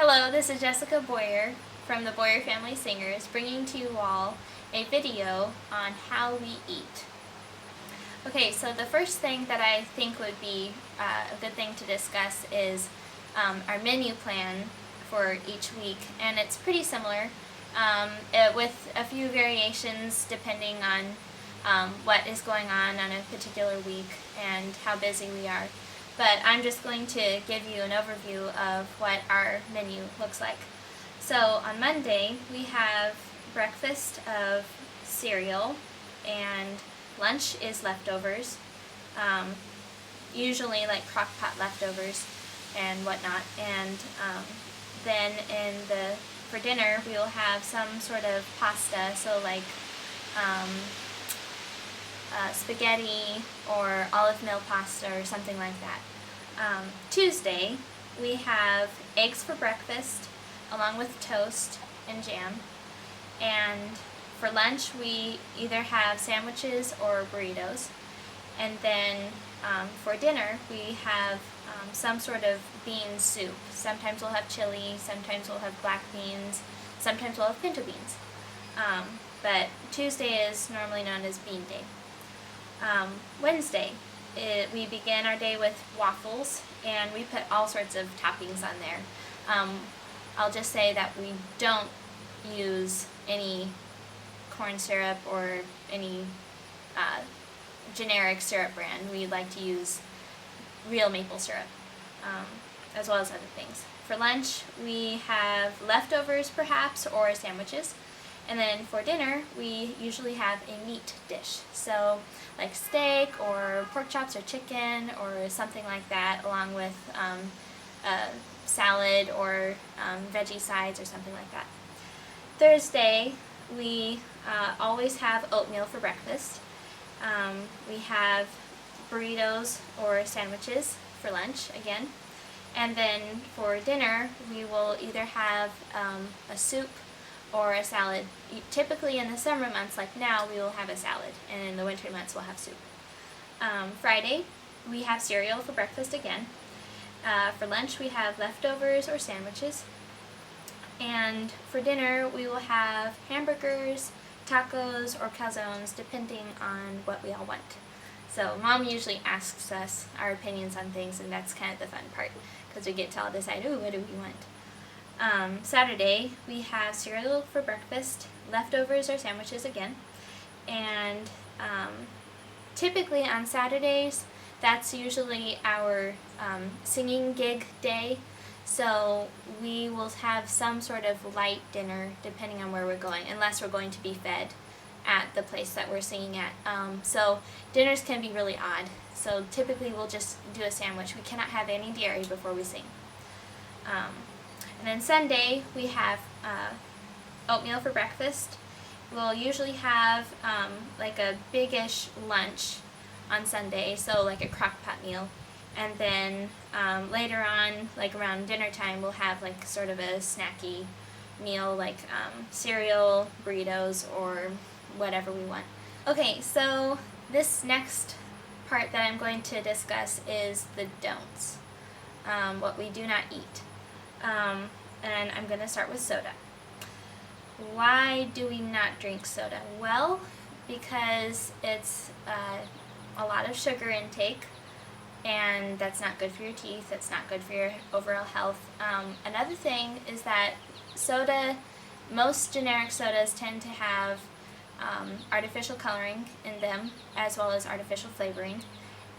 Hello, this is Jessica Boyer from the Boyer Family Singers, bringing to you all a video on how we eat. Okay, so the first thing that I think would be a good thing to discuss is our menu plan for each week, and it's pretty similar with a few variations depending on what is going on a particular week and how busy we are. But I'm just going to give you an overview of what our menu looks like. So on Monday we have breakfast of cereal, and lunch is leftovers, usually like crockpot leftovers and whatnot. And then for dinner we will have some sort of pasta, so like spaghetti or olive meal pasta or something like that. Tuesday we have eggs for breakfast along with toast and jam, and for lunch we either have sandwiches or burritos, and then for dinner we have some sort of bean soup. Sometimes we'll have chili, sometimes we'll have black beans, sometimes we'll have pinto beans, but Tuesday is normally known as bean day. Wednesday, we begin our day with waffles, and we put all sorts of toppings on there. I'll just say that we don't use any corn syrup or any generic syrup brand. We like to use real maple syrup, as well as other things. For lunch, we have leftovers perhaps, or sandwiches. And then for dinner, we usually have a meat dish, so like steak or pork chops or chicken or something like that, along with a salad or veggie sides or something like that. Thursday, we always have oatmeal for breakfast. We have burritos or sandwiches for lunch again. And then for dinner, we will either have a soup or a salad. Typically in the summer months like now we will have a salad, and in the winter months we'll have soup. Friday we have cereal for breakfast again. For lunch we have leftovers or sandwiches, and for dinner we will have hamburgers, tacos, or calzones depending on what we all want. So Mom usually asks us our opinions on things, and that's kind of the fun part, because we get to all decide, ooh, what do we want? Saturday we have cereal for breakfast, leftovers or sandwiches again, and typically on Saturdays that's usually our singing gig day, so we will have some sort of light dinner depending on where we're going, unless we're going to be fed at the place that we're singing at. So dinners can be really odd, so typically we'll just do a sandwich. We cannot have any dairy before we sing. And then Sunday we have oatmeal for breakfast. We'll usually have like a big-ish lunch on Sunday, so like a crock-pot meal. And then later on, like around dinner time, we'll have like sort of a snacky meal, like cereal, burritos, or whatever we want. Okay, so this next part that I'm going to discuss is the don'ts, what we do not eat. And I'm going to start with soda. Why do we not drink soda? Well, because it's a lot of sugar intake, and that's not good for your teeth, it's not good for your overall health. Another thing is that most generic sodas tend to have artificial coloring in them, as well as artificial flavoring.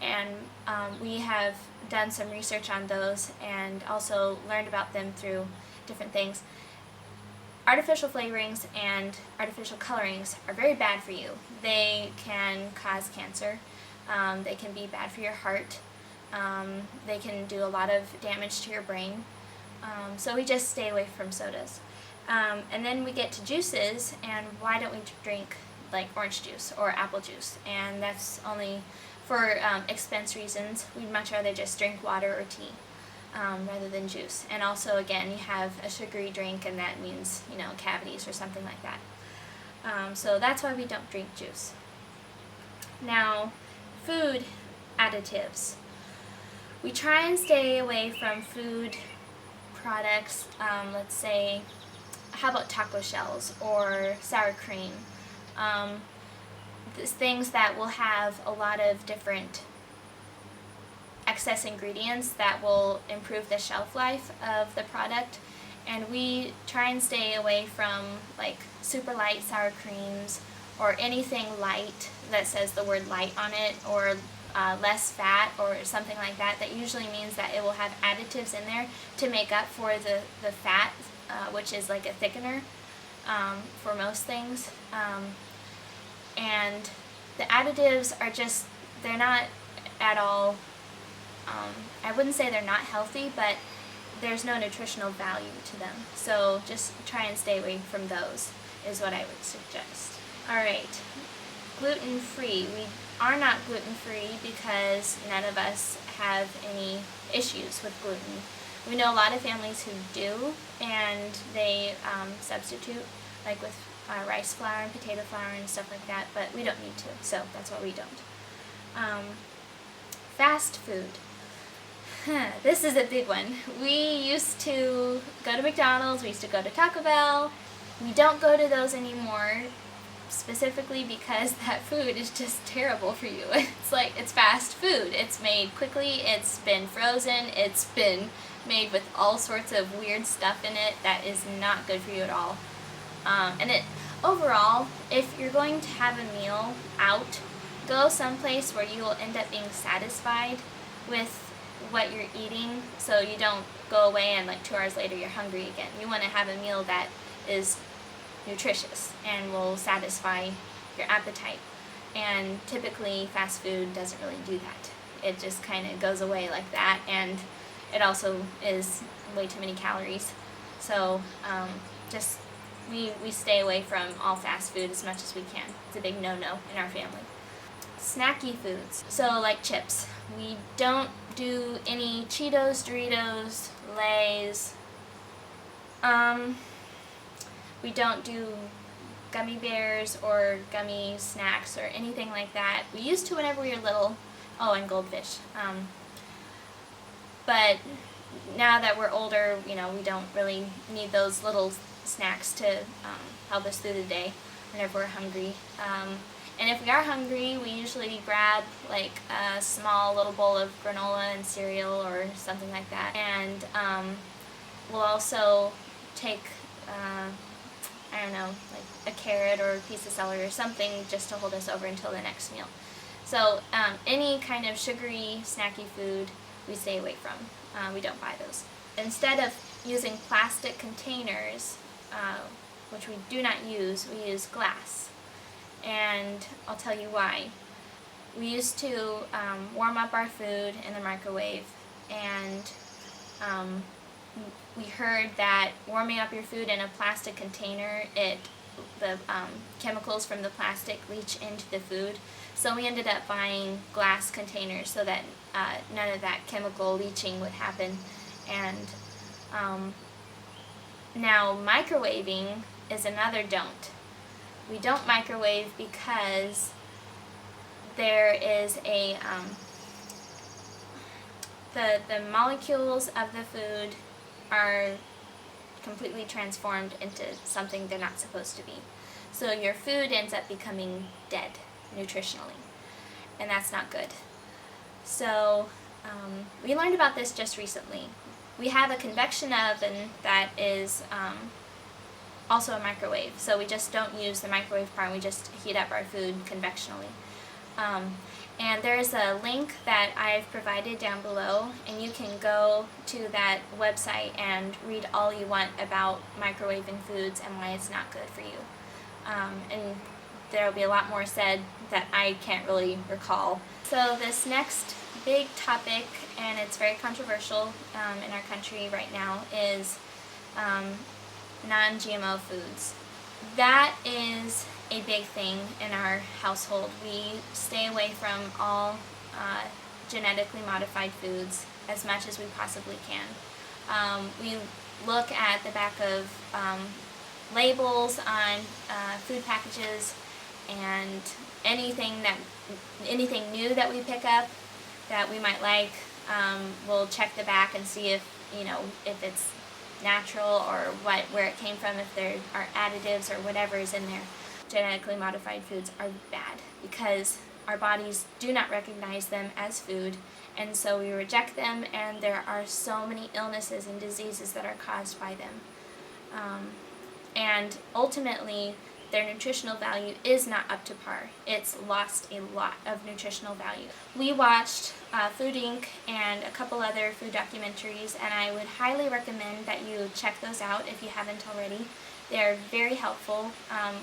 And we have done some research on those and also learned about them through different things. Artificial flavorings and artificial colorings are very bad for you. They can cause cancer. They can be bad for your heart. They can do a lot of damage to your brain. So we just stay away from sodas. And then we get to juices, and why don't we drink like orange juice or apple juice? And that's only for expense reasons. We'd much rather just drink water or tea rather than juice. And also, again, you have a sugary drink, and that means, cavities or something like that. So that's why we don't drink juice. Now, food additives. We try and stay away from food products, let's say, how about taco shells or sour cream? Things that will have a lot of different excess ingredients that will improve the shelf life of the product. And we try and stay away from like super light sour creams or anything light that says the word light on it, or less fat or something like that. That usually means that it will have additives in there to make up for the fat, which is like a thickener for most things. And the additives are just, they're not at all, I wouldn't say they're not healthy, but there's no nutritional value to them. So just try and stay away from those is what I would suggest. Alright, gluten-free. We are not gluten-free because none of us have any issues with gluten. We know a lot of families who do, and they substitute, like with rice flour and potato flour and stuff like that, but we don't need to, so that's what we don't. Fast food. This is a big one. We used to go to McDonald's, we used to go to Taco Bell. We don't go to those anymore, specifically because that food is just terrible for you. It's like, it's fast food. It's made quickly, it's been frozen, it's been made with all sorts of weird stuff in it that is not good for you at all. And overall, if you're going to have a meal out, go someplace where you will end up being satisfied with what you're eating, so you don't go away and like 2 hours later you're hungry again. You want to have a meal that is nutritious and will satisfy your appetite. And typically fast food doesn't really do that. It just kind of goes away like that, and it also is way too many calories. So just we stay away from all fast food as much as we can. It's a big no-no in our family. Snacky foods, so like chips. We don't do any Cheetos, Doritos, Lay's. We don't do gummy bears or gummy snacks or anything like that. We used to whenever we were little. Oh, and Goldfish. But now that we're older, you know, we don't really need those little snacks to help us through the day whenever we're hungry. And if we are hungry, we usually grab like a small little bowl of granola and cereal or something like that. And we'll also take, I don't know, like a carrot or a piece of celery or something just to hold us over until the next meal. So any kind of sugary, snacky food we stay away from. We don't buy those. Instead of using plastic containers, which we do not use, we use glass. And I'll tell you why. We used to warm up our food in the microwave, and we heard that warming up your food in a plastic container, the chemicals from the plastic leach into the food. So we ended up buying glass containers so that none of that chemical leaching would happen. And now microwaving is another don't. We don't microwave because there is a the molecules of the food are completely transformed into something they're not supposed to be. So your food ends up becoming dead nutritionally, and that's not good. So we learned about this just recently. We have a convection oven that is also a microwave, so we just don't use the microwave part, we just heat up our food convectionally. And there's a link that I've provided down below, and you can go to that website and read all you want about microwaving foods and why it's not good for you. And there will be a lot more said that I can't really recall. So this next big topic, and it's very controversial in our country right now, is non-GMO foods. That is a big thing in our household. We stay away from all genetically modified foods as much as we possibly can. We look at the back of labels on food packages, and anything new that we pick up that we might like, we'll check the back and see if it's natural or where it came from, if there are additives or whatever is in there. Genetically modified foods are bad because our bodies do not recognize them as food, and so we reject them, and there are so many illnesses and diseases that are caused by them. And ultimately, their nutritional value is not up to par. It's lost a lot of nutritional value. We watched Food Inc. and a couple other food documentaries, and I would highly recommend that you check those out if you haven't already. They're very helpful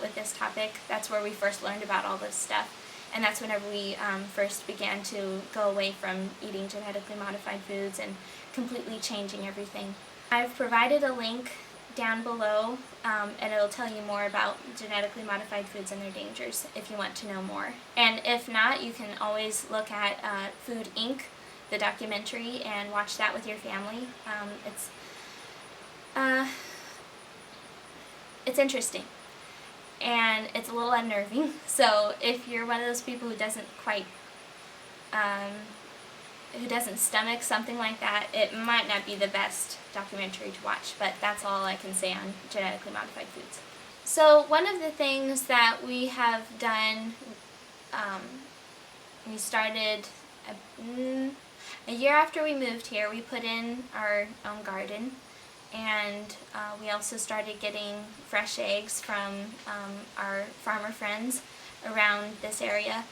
with this topic. That's where we first learned about all this stuff, and that's whenever we first began to go away from eating genetically modified foods and completely changing everything. I've provided a link down below, and it'll tell you more about genetically modified foods and their dangers if you want to know more. And if not, you can always look at Food Inc., the documentary, and watch that with your family. It's interesting, and it's a little unnerving. So if you're one of those people who doesn't stomach something like that, it might not be the best documentary to watch, but that's all I can say on genetically modified foods. So one of the things that we have done, we started a year after we moved here. We put in our own garden, and we also started getting fresh eggs from our farmer friends around this area.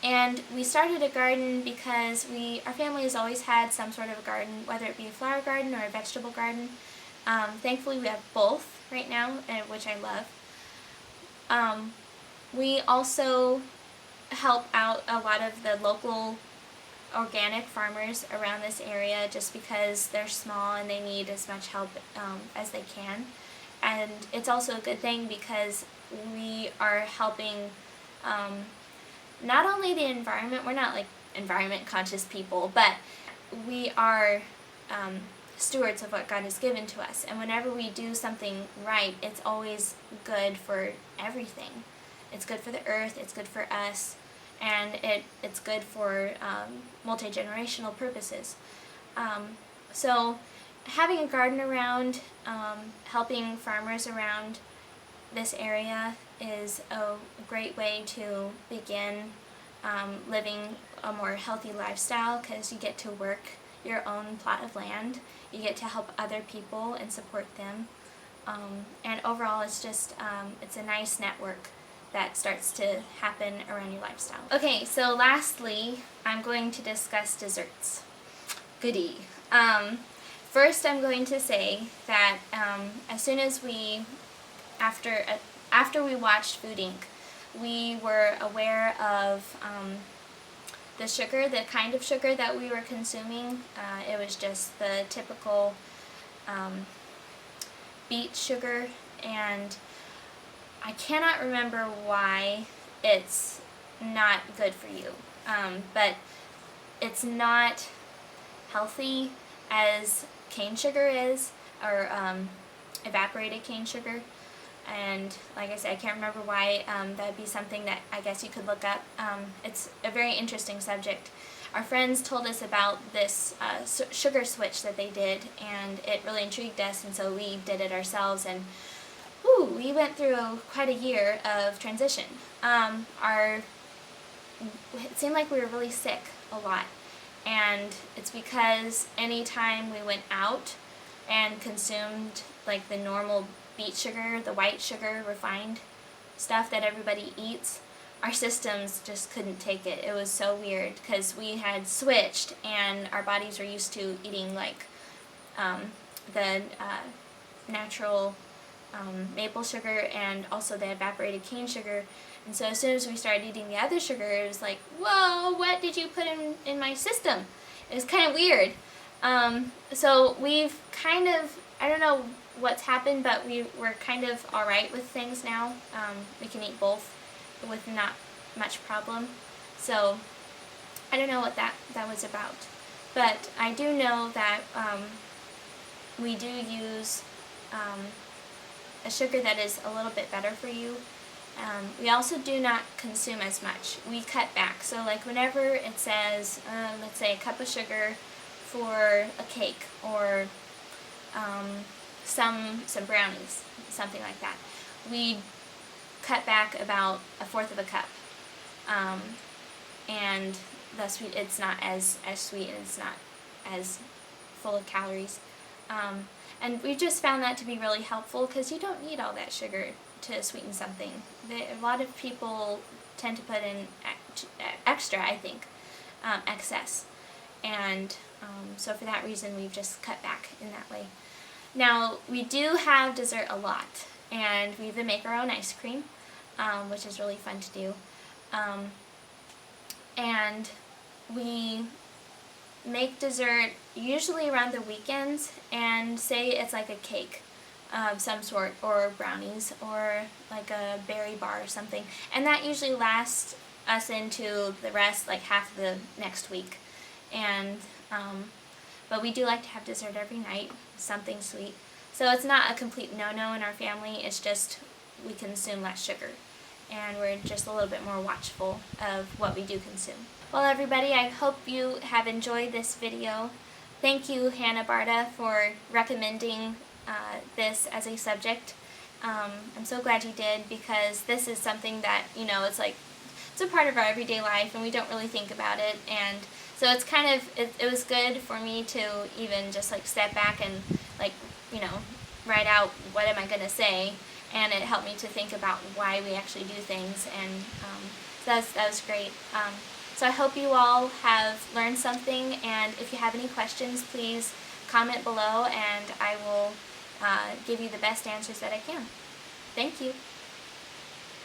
And we started a garden because our family has always had some sort of a garden, whether it be a flower garden or a vegetable garden. Thankfully we have both right now, which I love. We also help out a lot of the local organic farmers around this area just because they're small and they need as much help as they can. And it's also a good thing because we are helping not only the environment. We're not like environment conscious people, but we are stewards of what God has given to us, and whenever we do something right, it's always good for everything. It's good for the earth, it's good for us, and it's good for multi-generational purposes. So having a garden around, helping farmers around this area is a great way to begin living a more healthy lifestyle, because you get to work your own plot of land, you get to help other people and support them, and overall it's just it's a nice network that starts to happen around your lifestyle. Okay, so lastly, I'm going to discuss desserts. Goody. First, I'm going to say that as soon as after we watched Food Inc., we were aware of the sugar, the kind of sugar that we were consuming. It was just the typical beet sugar, and I cannot remember why it's not good for you, but it's not healthy as cane sugar is, or evaporated cane sugar. And like I said, I can't remember why. That would be something that I guess you could look up. It's a very interesting subject. Our friends told us about this sugar switch that they did, and it really intrigued us, and so we did it ourselves, and we went through quite a year of transition. It seemed like we were really sick a lot, and it's because anytime we went out and consumed like the normal beet sugar, the white sugar, refined stuff that everybody eats, our systems just couldn't take it. It was so weird because we had switched, and our bodies were used to eating like the natural maple sugar and also the evaporated cane sugar. And so as soon as we started eating the other sugar, it was like, whoa, what did you put in my system? It was kind of weird. So we've kind of, I don't know what's happened, but we're kind of alright with things now. We can eat both with not much problem. So I don't know what that was about. But I do know that we do use a sugar that is a little bit better for you. We also do not consume as much. We cut back. So like whenever it says, let's say a cup of sugar for a cake, or some brownies, something like that. We cut back about 1/4 of a cup, and thus it's not as sweet, and it's not as full of calories. And we just found that to be really helpful because you don't need all that sugar to sweeten something. A lot of people tend to put in extra, I think, excess. And so for that reason, we've just cut back in that way. Now, we do have dessert a lot, and we even make our own ice cream, which is really fun to do. And we make dessert usually around the weekends, and say it's like a cake of some sort, or brownies, or like a berry bar or something, and that usually lasts us into the rest, like half of the next week. And but we do like to have dessert every night, something sweet. So it's not a complete no-no in our family, it's just we consume less sugar, and we're just a little bit more watchful of what we do consume. Well, everybody, I hope you have enjoyed this video. Thank you, Hannah Barta, for recommending this as a subject. I'm so glad you did, because this is something that, it's a part of our everyday life, and we don't really think about it. And so it's kind of, it was good for me to even just step back and write out what am I going to say, and it helped me to think about why we actually do things, and so that was great. So I hope you all have learned something, and if you have any questions, please comment below, and I will give you the best answers that I can. Thank you.